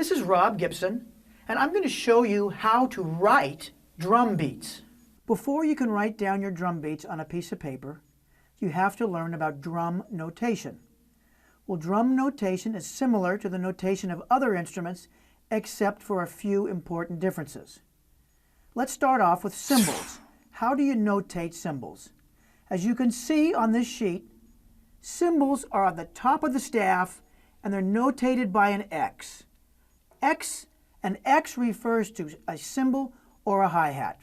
This is Rob Gibson, and I'm going to show you how to write drum beats. Before you can write down your drum beats on a piece of paper, you have to learn about drum notation. Well, drum notation is similar to the notation of other instruments, except for a few important differences. Let's start off with cymbals. How do you notate cymbals? As you can see on this sheet, cymbals are at the top of the staff and they're notated by an X. An X refers to a cymbal or a hi-hat.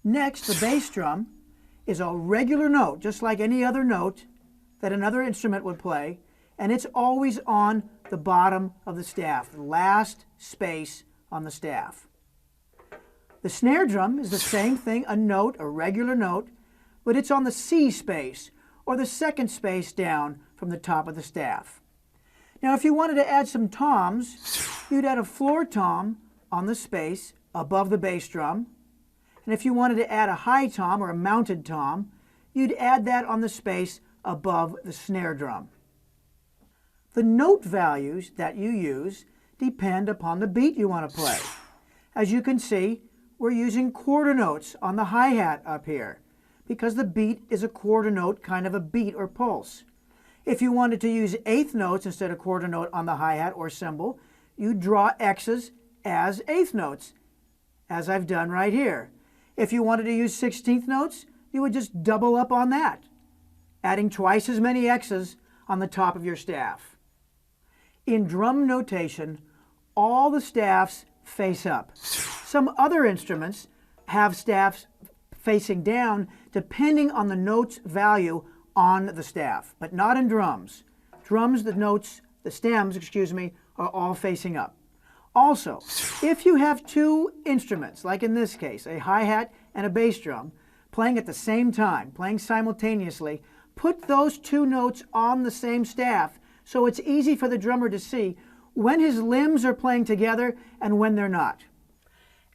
Next, the bass drum is a regular note, just like any other note that another instrument would play, and it's always on the bottom of the staff, the last space on the staff. The snare drum is the same thing, a note, a regular note, but it's on the C space, or the second space down from the top of the staff. Now, if you wanted to add some toms, you'd add a floor tom on the space above the bass drum. And if you wanted to add a high tom or a mounted tom, you'd add that on the space above the snare drum. The note values that you use depend upon the beat you want to play. As you can see, we're using quarter notes on the hi-hat up here because the beat is a quarter note, kind of a beat or pulse. If you wanted to use eighth notes instead of quarter note on the hi-hat or cymbal, you'd draw X's as eighth notes, as I've done right here. If you wanted to use 16th notes, you would just double up on that, adding twice as many X's on the top of your staff. In drum notation, all the staffs face up. Some other instruments have staffs facing down depending on the note's value on the staff, but not in drums. Drums, the stems, are all facing up. Also, if you have two instruments, like in this case, a hi-hat and a bass drum, playing at the same time, playing simultaneously, put those two notes on the same staff so it's easy for the drummer to see when his limbs are playing together and when they're not.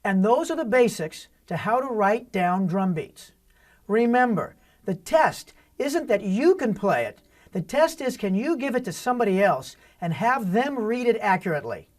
And those are the basics to how to write down drum beats. Remember, the test isn't that you can play it. The test is, can you give it to somebody else and have them read it accurately?